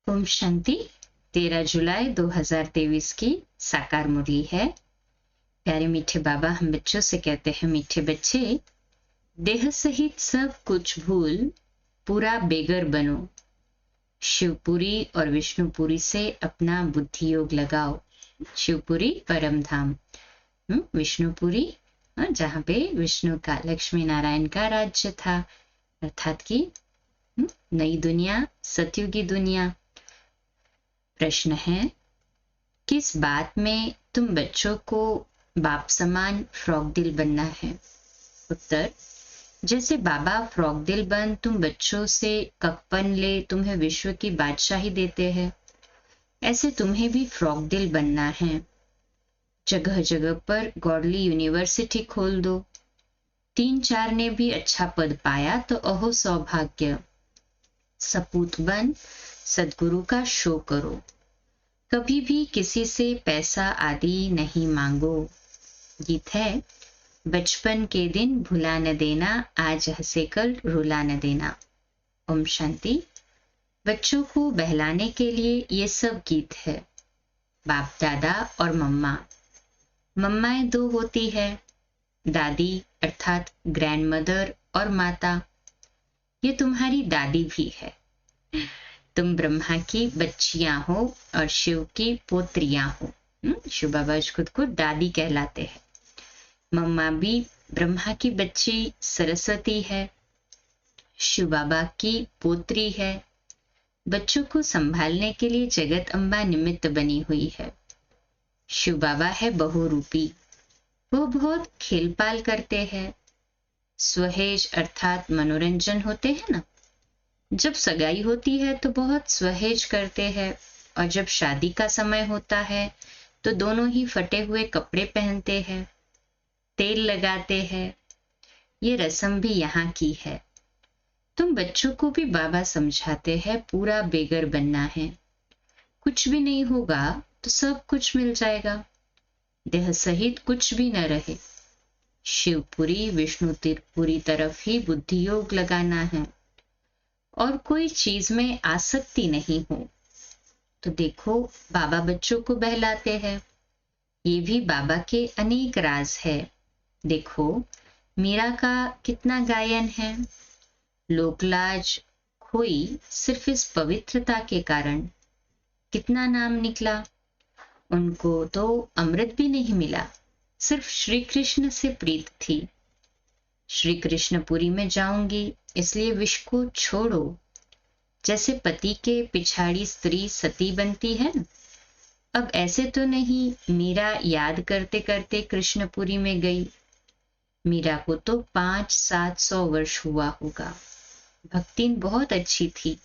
ओम शांति। 13 जुलाई 2023 की साकार मुरली है। प्यारे मीठे बाबा हम बच्चों से कहते हैं, मीठे बच्चे, देह सहित सब कुछ भूल पूरा बेगर बनो। शिवपुरी और विष्णुपुरी से अपना बुद्धि योग लगाओ। शिवपुरी परम धाम, विष्णुपुरी जहाँ पे विष्णु का, लक्ष्मी नारायण का राज्य था, अर्थात की नई दुनिया, सतयुगी दुनिया। प्रश्न है, किस बात में तुम बच्चों को बाप समान फ्रॉक दिल बनना है? उत्तर, जैसे बाबा फ्रॉक दिल बन तुम बच्चों से ककपन ले तुम्हें विश्व की बादशाही देते हैं, ऐसे तुम्हें भी फ्रॉक दिल बनना है। जगह जगह पर गॉडली यूनिवर्सिटी खोल दो। 3-4 ने भी अच्छा पद पाया तो अहो सौभाग्य। सपूत बन सदगुरु का शो करो। कभी भी किसी से पैसा आदि नहीं मांगो। गीत है, बचपन के दिन भुला न देना, आज हंसे कल रुला न देना। ओम शांति। बच्चों को बहलाने के लिए ये सब गीत है। बाप दादा और मम्मा। मम्माएं 2 होती है, दादी अर्थात ग्रैंड मदर और माता। ये तुम्हारी दादी भी है। तुम ब्रह्मा की बच्चियां हो और शिव की पोत्रियां हो। शिव बाबा खुद को दादी कहलाते हैं। मम्मा भी ब्रह्मा की बच्ची सरस्वती है, शिव बाबा की पोत्री है। बच्चों को संभालने के लिए जगत अम्बा निमित्त बनी हुई है। शिव बाबा है बहुरूपी, वो बहुत खेलपाल करते हैं। स्वहेज अर्थात मनोरंजन होते हैं ना। जब सगाई होती है तो बहुत स्वहेज करते हैं, और जब शादी का समय होता है तो दोनों ही फटे हुए कपड़े पहनते हैं, तेल लगाते हैं। ये रस्म भी यहाँ की है। तुम बच्चों को भी बाबा समझाते हैं पूरा बेगर बनना है। कुछ भी नहीं होगा तो सब कुछ मिल जाएगा, देह सहित कुछ भी न रहे। शिवपुरी विष्णुपुरी तरफ ही बुद्धि योग लगाना है और कोई चीज में आसक्ति नहीं हो। तो देखो, बाबा बच्चों को बहलाते हैं। ये भी बाबा के अनेक राज है। देखो, मीरा का कितना गायन है। लोकलाज खोई सिर्फ इस पवित्रता के कारण। कितना नाम निकला। उनको तो अमृत भी नहीं मिला, सिर्फ श्री कृष्ण से प्रीत थी। श्री कृष्णपुरी में जाऊंगी इसलिए विष को छोड़ो। जैसे पति के पिछाड़ी स्त्री सती बनती है ना, अब ऐसे तो नहीं मीरा याद करते करते कृष्णपुरी में गई। मीरा को तो 500-700 वर्ष हुआ होगा। भक्ति बहुत अच्छी थी,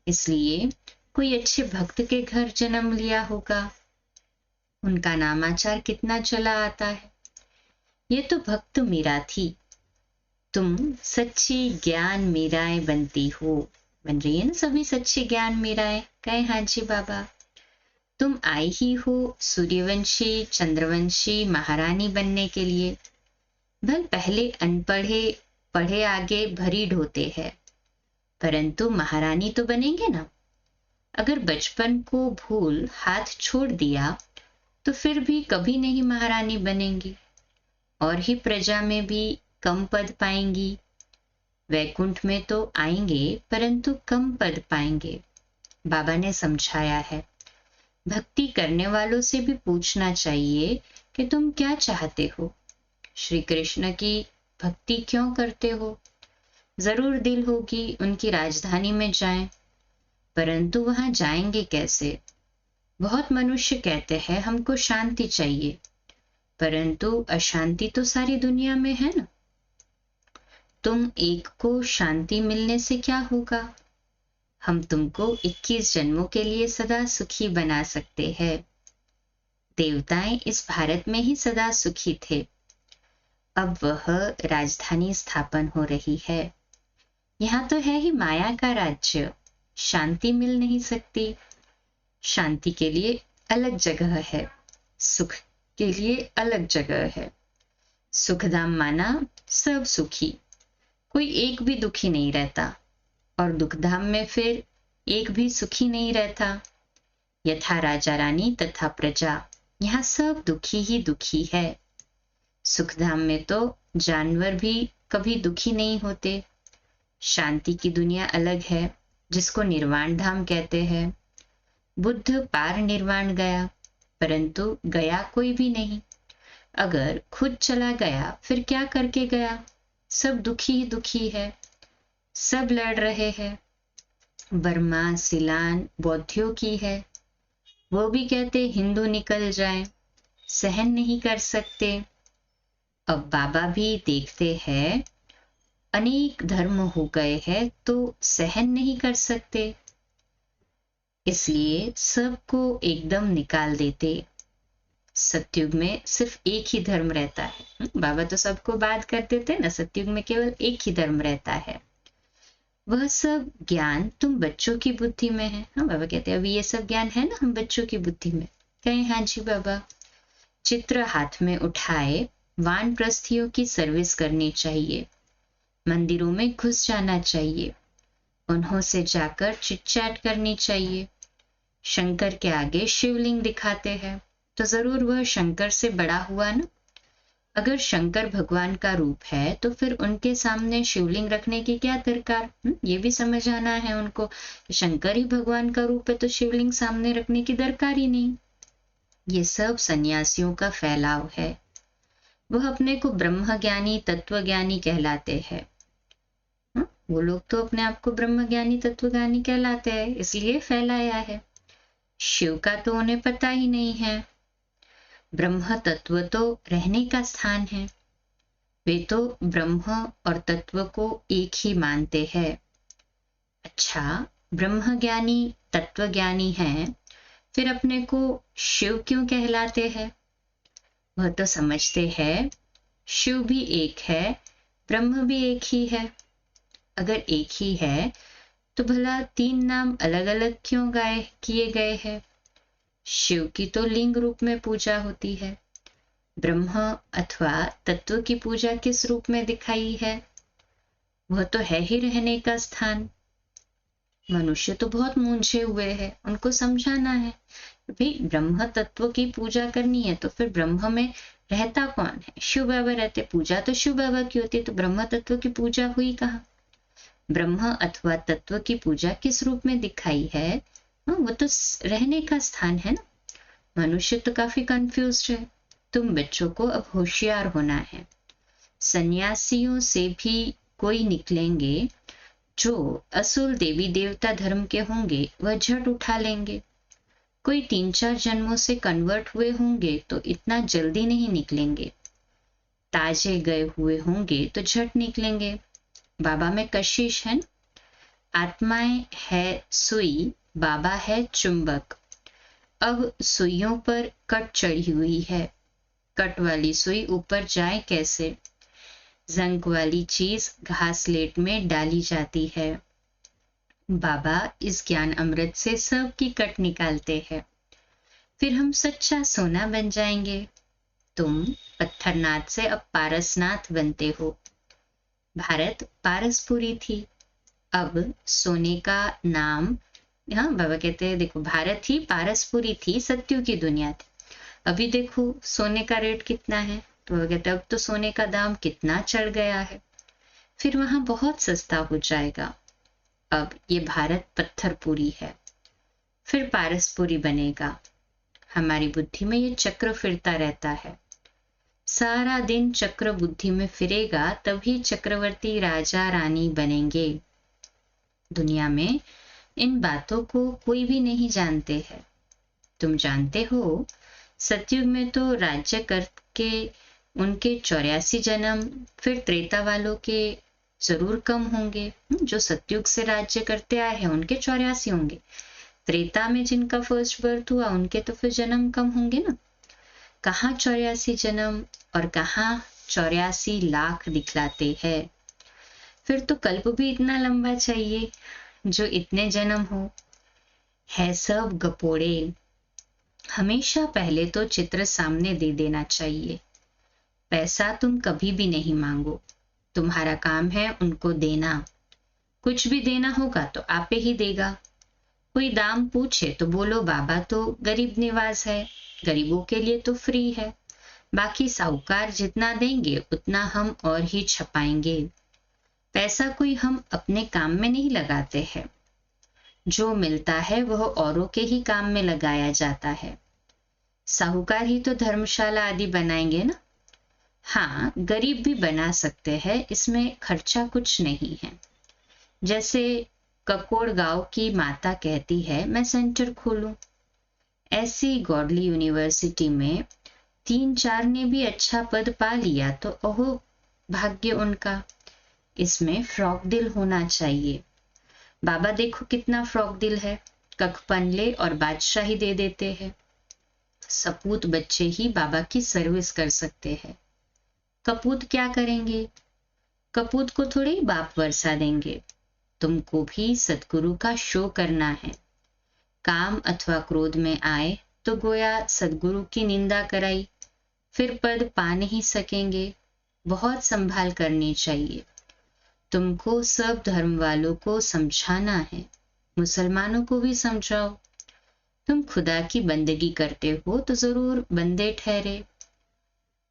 इसलिए कोई अच्छे भक्त के घर जन्म लिया होगा। उनका नामाचार कितना चला आता है। ये तो भक्त मीरा थी। तुम सच्ची ज्ञान मीराएं बनती हो। बन रही है ना सभी सच्ची ज्ञान मीराएं। कहे हाँ जी बाबा। तुम आई ही हो सूर्यवंशी चंद्रवंशी महारानी बनने के लिए। भल पहले अनपढ़े पढ़े आगे भरी ढोते हैं, परंतु महारानी तो बनेंगे ना। अगर बचपन को भूल हाथ छोड़ दिया तो फिर भी कभी नहीं महारानी बनेंगी, और ही प्रजा में भी कम पद पाएंगी। वैकुंठ में तो आएंगे परंतु कम पद पाएंगे। बाबा ने समझाया है, भक्ति करने वालों से भी पूछना चाहिए कि तुम क्या चाहते हो। श्री कृष्ण की भक्ति क्यों करते हो? जरूर दिल होगी उनकी राजधानी में जाएं, परंतु वहां जाएंगे कैसे? बहुत मनुष्य कहते हैं हमको शांति चाहिए, परंतु अशांति तो सारी दुनिया में है ना। तुम एक को शांति मिलने से क्या होगा? हम तुमको 21 जन्मों के लिए सदा सुखी बना सकते हैं। देवताएं इस भारत में ही सदा सुखी थे। अब वह राजधानी स्थापन हो रही है। यहाँ तो है ही माया का राज्य, शांति मिल नहीं सकती। शांति के लिए अलग जगह है, सुख के लिए अलग जगह है। सुखधाम माना सब सुखी, कोई एक भी दुखी नहीं रहता। और दुखधाम में फिर एक भी सुखी नहीं रहता। यथा राजा रानी तथा प्रजा, यहाँ सब दुखी ही दुखी है। सुखधाम में तो जानवर भी कभी दुखी नहीं होते। शांति की दुनिया अलग है, जिसको निर्वाण धाम कहते हैं। बुद्ध पार निर्वाण गया, परंतु गया कोई भी नहीं। अगर खुद चला गया फिर क्या करके गया? सब दुखी ही दुखी है, सब लड़ रहे हैं। बर्मा सिलान बौद्धियों की है, वो भी कहते हिंदू निकल जाए, सहन नहीं कर सकते। अब बाबा भी देखते हैं अनेक धर्म हो गए हैं तो सहन नहीं कर सकते, इसलिए सबको एकदम निकाल देते। सतयुग में सिर्फ एक ही धर्म रहता है। बाबा तो सबको बात कर देते ना, सतयुग में केवल एक ही धर्म रहता है। वह सब ज्ञान तुम बच्चों की बुद्धि में है। हाँ, बाबा कहते हैं अभी ये सब ज्ञान है ना हम बच्चों की बुद्धि में। कहें हाँ जी बाबा। चित्र हाथ में उठाए वानप्रस्थियों की सर्विस करनी चाहिए, मंदिरों में घुस जाना चाहिए, उन्हों से जाकर चिट-चैट करनी चाहिए। शंकर के आगे शिवलिंग दिखाते हैं तो जरूर वह शंकर से बड़ा हुआ ना। अगर शंकर भगवान का रूप है तो फिर उनके सामने शिवलिंग रखने की क्या दरकार? ये भी समझ आना है उनको। शंकर ही भगवान का रूप है तो शिवलिंग सामने रखने की दरकार ही नहीं। ये सब सन्यासियों का फैलाव है। वह अपने को ब्रह्म ज्ञानी तत्व ज्ञानी कहलाते हैं। वो लोग तो अपने आप को ब्रह्म ज्ञानी तत्व ज्ञानी कहलाते हैं, इसलिए फैलाया है। शिव का तो उन्हें पता ही नहीं है। ब्रह्म तत्व तो रहने का स्थान है। वे तो ब्रह्म और तत्व को एक ही मानते हैं। अच्छा, ब्रह्म ज्ञानी तत्व ज्ञानी है, फिर अपने को शिव क्यों कहलाते हैं? वह तो समझते हैं शिव भी एक है, ब्रह्म भी एक ही है। अगर एक ही है तो भला तीन नाम अलग अलग क्यों किए गए हैं? शिव की तो लिंग रूप में पूजा होती है, ब्रह्म अथवा तत्व की पूजा किस रूप में दिखाई है? वह तो है ही रहने का स्थान। मनुष्य तो बहुत मूंझे हुए हैं, उनको समझाना है भाई ब्रह्म तत्व की पूजा करनी है तो फिर ब्रह्म में रहता कौन है? शिव बाबा रहते, पूजा तो शिव बाबा की होती है, तो ब्रह्म तत्व की पूजा हुई कहाँ? ब्रह्म अथवा तत्व की पूजा किस रूप में दिखाई है? वो तो रहने का स्थान है ना। मनुष्य तो काफी कंफ्यूज्ड है। तुम बच्चों को अब होशियार होना है। सन्यासियों से भी कोई निकलेंगे जो असुर देवी देवता धर्म के होंगे, वह झट उठा लेंगे। कोई 3-4 जन्मों से कन्वर्ट हुए होंगे तो इतना जल्दी नहीं निकलेंगे। ताजे गए हुए होंगे तो झट निकलेंगे। बाबा में कशिश है। आत्माएं है सुई, बाबा है चुंबक। अब सुइयों पर कट चढ़ी हुई है, कट वाली सुई ऊपर जाए कैसे? जंग वाली चीज घासलेट में डाली जाती है। बाबा इस ज्ञान अमृत से सबकी कट निकालते हैं, फिर हम सच्चा सोना बन जाएंगे। तुम पत्थरनाथ से अब पारसनाथ बनते हो। भारत पारसपुरी थी, अब सोने का नाम, हाँ बाबा कहते हैं देखो भारत ही पारसपुरी थी, सत्युग की दुनिया थी। अभी देखो सोने का रेट कितना है, तो बाबा कहते हैं अब तो सोने का दाम कितना चढ़ गया है, फिर वहां बहुत सस्ता हो जाएगा। अब ये भारत पत्थरपुरी है, फिर पारसपुरी बनेगा। हमारी बुद्धि में ये चक्र फिरता रहता है, सारा दिन चक्र बुद्धि में फिरेगा, तभी चक्रवर्ती राजा रानी बनेंगे। दुनिया में इन बातों को कोई भी नहीं जानते हैं। तुम जानते हो सतयुग में तो राज्य करके उनके 84 जन्म, फिर त्रेता वालों के जरूर कम होंगे। जो सतयुग से राज्य करते आए हैं उनके 84 होंगे, त्रेता में जिनका फर्स्ट बर्थ हुआ उनके तो फिर जन्म कम होंगे ना। कहाँ 84 जन्म और कहाँ 84 लाख दिखलाते हैं। फिर तो कल्प भी इतना लंबा चाहिए जो इतने जन्म हो। है सब गपोड़े। हमेशा पहले तो चित्र सामने दे देना चाहिए। पैसा तुम कभी भी नहीं मांगो, तुम्हारा काम है उनको देना। कुछ भी देना होगा तो आपे ही देगा। कोई दाम पूछे तो बोलो बाबा तो गरीब निवाज है, गरीबों के लिए तो फ्री है, बाकी साहूकार जितना देंगे उतना हम और ही छपाएंगे। पैसा कोई हम अपने काम में नहीं लगाते हैं, जो मिलता है वह औरों के ही काम में लगाया जाता है। साहूकार ही तो धर्मशाला आदि बनाएंगे ना। हाँ, गरीब भी बना सकते हैं, इसमें खर्चा कुछ नहीं है। जैसे ककोड़ गांव की माता कहती है मैं सेंटर खोलूं, ऐसी गॉडली यूनिवर्सिटी में 3-4 ने भी अच्छा पद पा लिया तो ओहो भाग्य उनका। इसमें फ्रॉक दिल होना चाहिए। बाबा देखो कितना फ्रॉक दिल है, कखपनले और बादशाही दे देते हैं। सपूत बच्चे ही बाबा की सर्विस कर सकते हैं। कपूत क्या करेंगे? कपूत को थोड़ी बाप वर्षा देंगे। तुमको भी सतगुरु का शो करना है। काम अथवा क्रोध में आए तो गोया सदगुरु की निंदा कराई, फिर पद पा नहीं सकेंगे। बहुत संभाल करनी चाहिए। तुमको सब धर्म वालों को समझाना है, मुसलमानों को भी समझाओ। तुम खुदा की बंदगी करते हो तो जरूर बंदे ठहरे।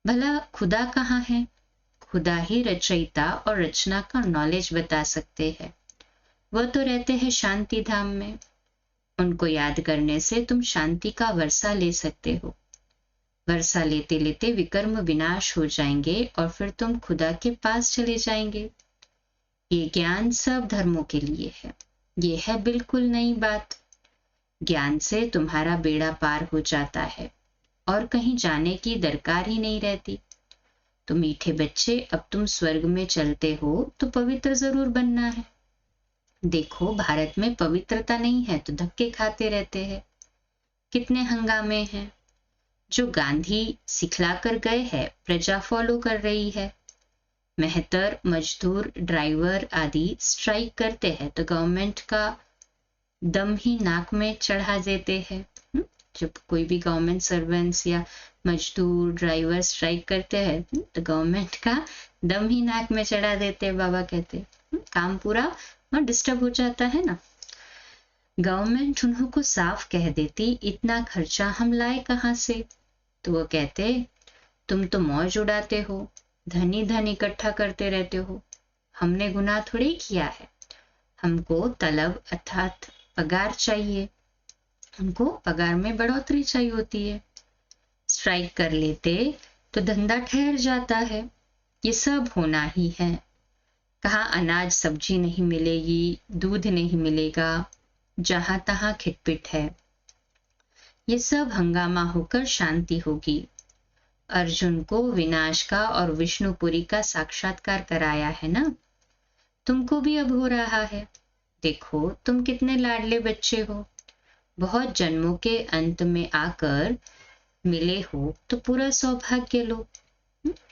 भला खुदा कहाँ है? खुदा ही रचयिता और रचना का नॉलेज बता सकते हैं। वह तो रहते हैं शांति धाम में। उनको याद करने से तुम शांति का वर्षा ले सकते हो। वर्षा लेते लेते विकर्म विनाश हो जाएंगे और फिर तुम खुदा के पास चले जाएंगे। ये ज्ञान सब धर्मों के लिए है। ये है बिल्कुल नई बात। ज्ञान से तुम्हारा बेड़ा पार हो जाता है और कहीं जाने की दरकार ही नहीं रहती। तो मीठे बच्चे, अब तुम स्वर्ग में चलते हो तो पवित्र जरूर बनना है। देखो भारत में पवित्रता नहीं है तो धक्के खाते रहते हैं। कितने हंगामे हैं। जो गांधी सिखला कर गए हैं प्रजा फॉलो कर रही है। मेहतर, मजदूर, ड्राइवर आदि स्ट्राइक करते हैं तो गवर्नमेंट का दम ही नाक में चढ़ा देते हैं। जब कोई भी गवर्नमेंट सर्वेंट्स या मजदूर ड्राइवर स्ट्राइक करते हैं तो गवर्नमेंट का दम ही नाक में चढ़ा देते हैं। बाबा कहते काम पूरा डिस्टर्ब हो जाता है ना। गवर्नमेंट उन्हों को साफ कह देती इतना खर्चा हम लाए कहाँ से, तो वो कहते तुम तो मौज उड़ाते हो, धन ही धन इकट्ठा करते रहते हो। हमने गुनाह थोड़ी किया है। हमको तलब अर्थात पगार चाहिए। उनको पगार में बढ़ोतरी चाहिए होती है। स्ट्राइक कर लेते तो धंधा ठहर जाता है। ये सब होना ही है। कहाँ अनाज सब्जी नहीं मिलेगी, दूध नहीं मिलेगा, जहां तहां खिटपिट है। ये सब हंगामा होकर शांति होगी। अर्जुन को विनाश का और विष्णुपुरी का साक्षात्कार कराया है ना। तुमको भी अब हो रहा है। देखो तुम कितने लाडले बच्चे हो। बहुत जन्मों के अंत में आकर मिले हो तो पूरा सौभाग्य लो।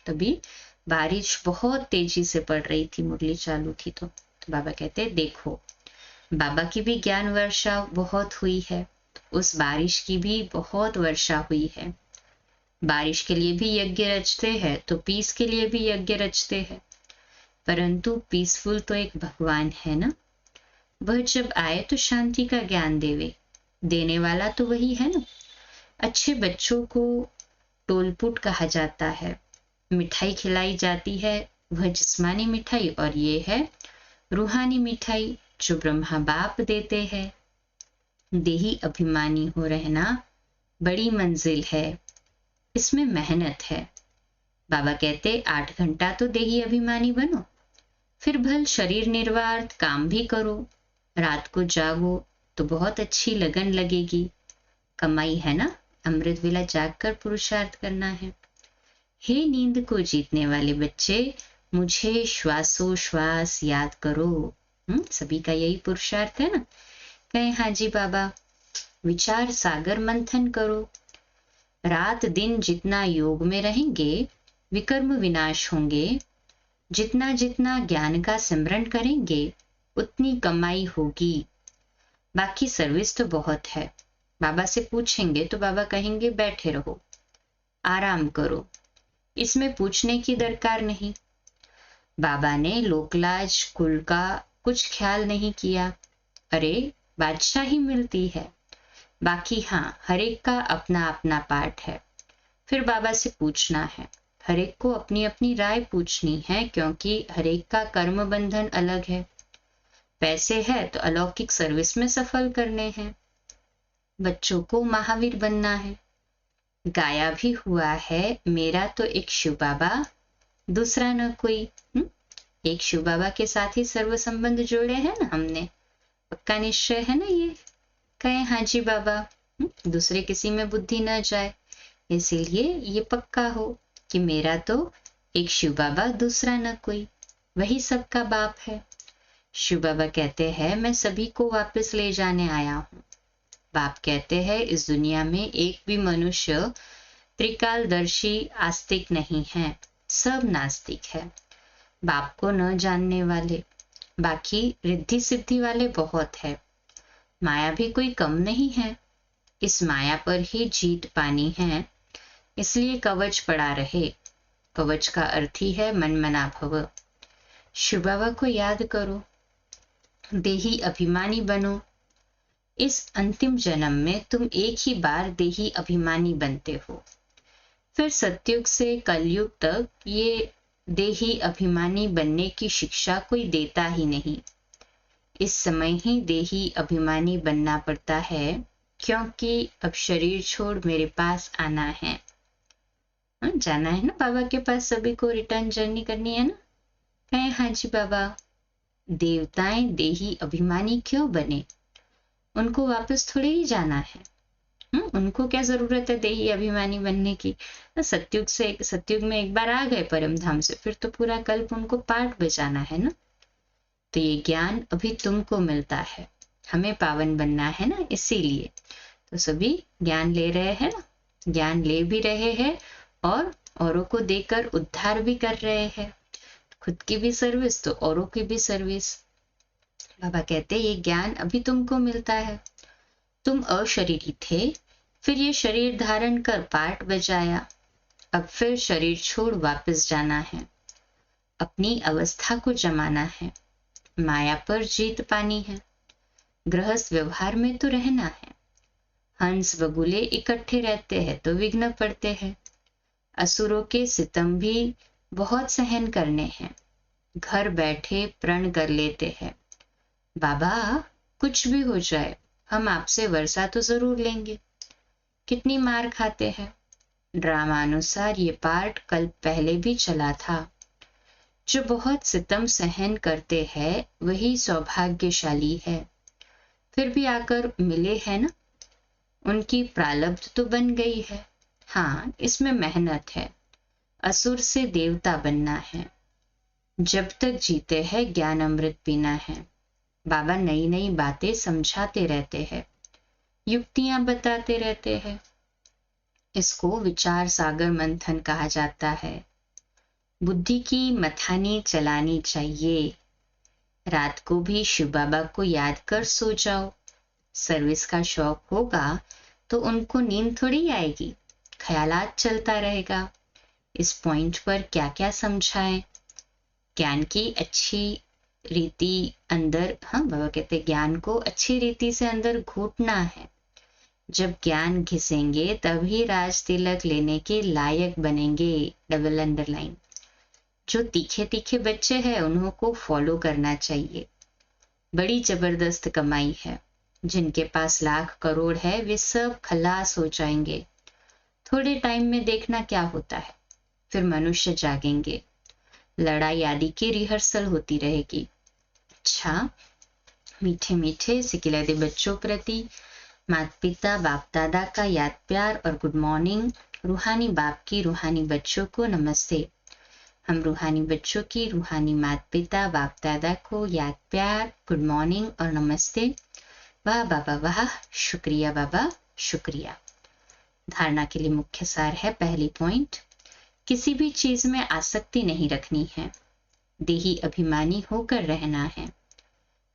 तभी बारिश बहुत तेजी से पड़ रही थी, मुरली चालू थी। तो बाबा कहते देखो बाबा की भी ज्ञान वर्षा बहुत हुई है, उस बारिश की भी बहुत वर्षा हुई है। बारिश के लिए भी यज्ञ रचते हैं तो पीस के लिए भी यज्ञ रचते हैं, परंतु पीसफुल तो एक भगवान है ना। वह जब आए तो शांति का ज्ञान देने वाला तो वही है ना। अच्छे बच्चों को टोलपुट कहा जाता है। मिठाई खिलाई जाती है, वह जिस्मानी मिठाई, और ये है रूहानी मिठाई जो ब्रह्मा बाप देते हैं। देही अभिमानी हो रहना बड़ी मंजिल है, इसमें मेहनत है। बाबा कहते 8 घंटा तो देही अभिमानी बनो, फिर भल शरीर निर्वार्थ काम भी करो। रात को जागो तो बहुत अच्छी लगन लगेगी। कमाई है ना, अमृत वेला जागकर पुरुषार्थ करना है। हे नींद को जीतने वाले बच्चे, मुझे श्वासोश्वास याद करो। सभी का यही पुरुषार्थ है ना। कहे हाँ जी बाबा। विचार सागर मंथन करो। रात दिन जितना योग में रहेंगे विकर्म विनाश होंगे। जितना जितना ज्ञान का सिमरन करेंगे उतनी कमाई होगी। बाकी सर्विस तो बहुत है। बाबा से पूछेंगे तो बाबा कहेंगे बैठे रहो, आराम करो, इसमें पूछने की दरकार नहीं। बाबा ने लोकलाज कुल का कुछ ख्याल नहीं किया। अरे बादशाही मिलती है। बाकी हाँ, हर एक का अपना अपना पार्ट है। फिर बाबा से पूछना है, हर एक को अपनी अपनी राय पूछनी है, क्योंकि हर एक का कर्म बंधन अलग है। पैसे है तो अलौकिक सर्विस में सफल करने हैं, बच्चों को महावीर बनना है। गाया भी हुआ है, मेरा तो एक शिव बाबा, दूसरा न कोई। एक शिव बाबा के साथ ही सर्व संबंध जोड़े हैं ना हमने, पक्का निश्चय है ना ये। कहे हाँ जी बाबा, दूसरे किसी में बुद्धि न जाए, इसीलिए ये पक्का हो कि मेरा तो एक शिव बाबा, दूसरा न कोई, वही सबका बाप है। शिव बाबा कहते हैं मैं सभी को वापस ले जाने आया हूँ। बाप कहते हैं इस दुनिया में एक भी मनुष्य त्रिकालदर्शी आस्तिक नहीं है, सब नास्तिक है, बाप को न जानने वाले। बाकी रिद्धि सिद्धि वाले बहुत है, माया भी कोई कम नहीं है। इस माया पर ही जीत पानी है, इसलिए कवच पड़ा रहे। कवच का अर्थ ही है मन मना भव। शिव बाबा को याद करो, देही अभिमानी बनो। इस अंतिम जन्म में तुम एक ही बार देही अभिमानी बनते हो, फिर सतयुग से कलयुग तक ये देही अभिमानी बनने की शिक्षा कोई देता ही नहीं। इस समय ही देही अभिमानी बनना पड़ता है, क्योंकि अब शरीर छोड़ मेरे पास आना है। जाना है ना बाबा के पास, सभी को रिटर्न जर्नी करनी है ना। कहे हाँ जी बाबा। देवताएं देही अभिमानी क्यों बने? उनको वापस थोड़े ही जाना है। उनको क्या जरूरत है देही अभिमानी बनने की? सतयुग में एक बार आ गए परम धाम से, फिर तो पूरा कल्प उनको पाठ बजाना है ना। तो ये ज्ञान अभी तुमको मिलता है, हमें पावन बनना है ना, इसीलिए तो सभी ज्ञान ले रहे हैं ना, ज्ञान ले भी रहे हैं और औरों को देकर उद्धार भी कर रहे हैं। खुद की भी सर्विस तो औरों की भी सर्विस। बाबा कहते ये ज्ञान अभी तुमको मिलता है। तुम अशरीरी थे, फिर ये शरीर धारण कर पाठ बजाया, अब फिर शरीर छोड़ वापस जाना है, अपनी अवस्था को जमाना है, माया पर जीत पानी है, गृहस्थ व्यवहार में तो रहना है। हंस बगुले इकट्ठे रहते हैं तो विघ्न पड़ते हैं, असुरों के सितम भी बहुत सहन करने हैं, घर बैठे प्रण कर लेते हैं। बाबा कुछ भी हो जाए हम आपसे वर्षा तो जरूर लेंगे। कितनी मार खाते हैं। ड्रामानुसार ये पार्ट कल पहले भी चला था। जो बहुत सितम सहन करते हैं वही सौभाग्यशाली है। फिर भी आकर मिले हैं ना, उनकी प्रारब्ध तो बन गई है। हाँ, इसमें मेहनत है, असुर से देवता बनना है। जब तक जीते हैं ज्ञान अमृत पीना है। बाबा नई नई बातें समझाते रहते हैं, युक्तियां बताते रहते हैं। इसको विचार सागर मंथन कहा जाता है। बुद्धि की मथानी चलानी चाहिए। रात को भी शिव बाबा को याद कर सो जाओ। सर्विस का शौक होगा तो उनको नींद थोड़ी आएगी, ख्यालात चलता रहेगा। इस पॉइंट पर क्या क्या समझाएं? ज्ञान की अच्छी रीति अंदर, हाँ बाबा कहते ज्ञान को अच्छी रीति से अंदर घोटना है। जब ज्ञान घिसेंगे तभी राज तिलक लेने के लायक बनेंगे। Double underline. जो तीखे तीखे बच्चे हैं उन्हों को फॉलो करना चाहिए। बड़ी जबरदस्त कमाई है। जिनके पास लाख करोड़ है वे सब खलास हो जाएंगे। थोड़े टाइम में देखना क्या होता है, फिर मनुष्य जागेंगे। लड़ाई आदि की रिहर्सल होती रहेगी। अच्छा, मीठे मीठे सिकिलदे बच्चों प्रति माता पिता बाप दादा का याद प्यार और गुड मॉर्निंग। रूहानी बाप की रूहानी बच्चों को नमस्ते। हम रूहानी बच्चों की रूहानी माता पिता बाप दादा को याद प्यार, गुड मॉर्निंग और नमस्ते। वाह बाबा वाह, शुक्रिया बाबा शुक्रिया। धारणा के लिए मुख्य सार है, पहली पॉइंट, किसी भी चीज में आसक्ति नहीं रखनी है, देही अभिमानी होकर रहना है,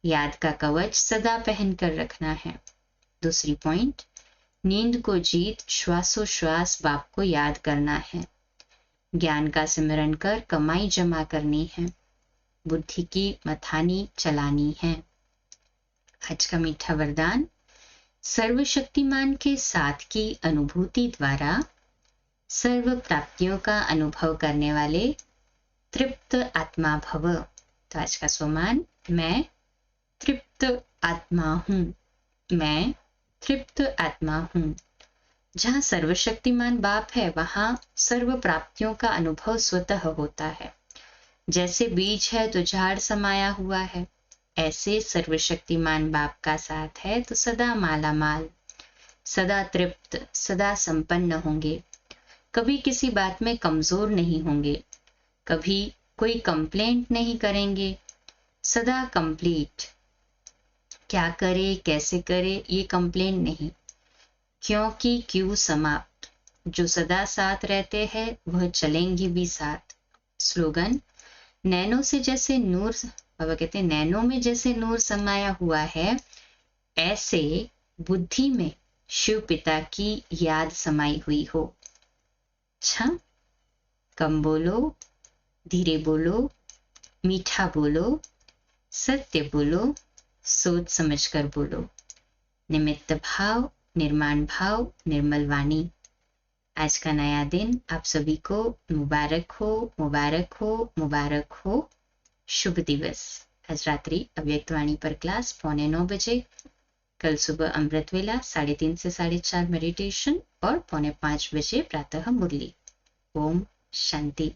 याद का कवच सदा पहन कर रखना है। दूसरी पॉइंट, नींद को जीत श्वासोश्वास बाप को याद करना है, ज्ञान का सिमरन कर कमाई जमा करनी है, बुद्धि की मथानी चलानी है। आज का मीठा वरदान, सर्वशक्तिमान के साथ की अनुभूति द्वारा सर्व प्राप्तियों का अनुभव करने वाले तृप्त आत्मा भव। तो आज का सोमान, मैं तृप्त आत्मा हूँ, मैं तृप्त आत्मा हूँ। जहाँ सर्वशक्तिमान बाप है वहाँ सर्व प्राप्तियों का अनुभव स्वतः होता है। जैसे बीज है तो झाड़ समाया हुआ है, ऐसे सर्वशक्तिमान बाप का साथ है तो सदा माला माल, सदा तृप्त, सदा संपन्न होंगे। कभी किसी बात में कमजोर नहीं होंगे, कभी कोई कंप्लेंट नहीं करेंगे, सदा कंप्लीट। क्या करे कैसे करे ये कंप्लेंट नहीं, क्योंकि क्यों समाप्त। जो सदा साथ रहते हैं वह चलेंगे भी साथ। स्लोगन, नैनो से जैसे नूर, बाबा कहते हैं नैनो में जैसे नूर समाया हुआ है, ऐसे बुद्धि में शिव पिता की याद समाई हुई हो। अच्छा, कम बोलो, धीरे बोलो, मीठा बोलो, सत्य बोलो, सोच समझकर बोलो। निमित्त भाव, निर्माण भाव, निर्मल वाणी। आज का नया दिन आप सभी को मुबारक हो, मुबारक हो, मुबारक हो। शुभ दिवस। आज रात्रि अव्यक्त वाणी पर क्लास 8:45 बजे, कल सुबह अमृत वेला 3:30 से 4:30 मेडिटेशन और 4:45 बजे प्रातः मुरली। ओम शांति।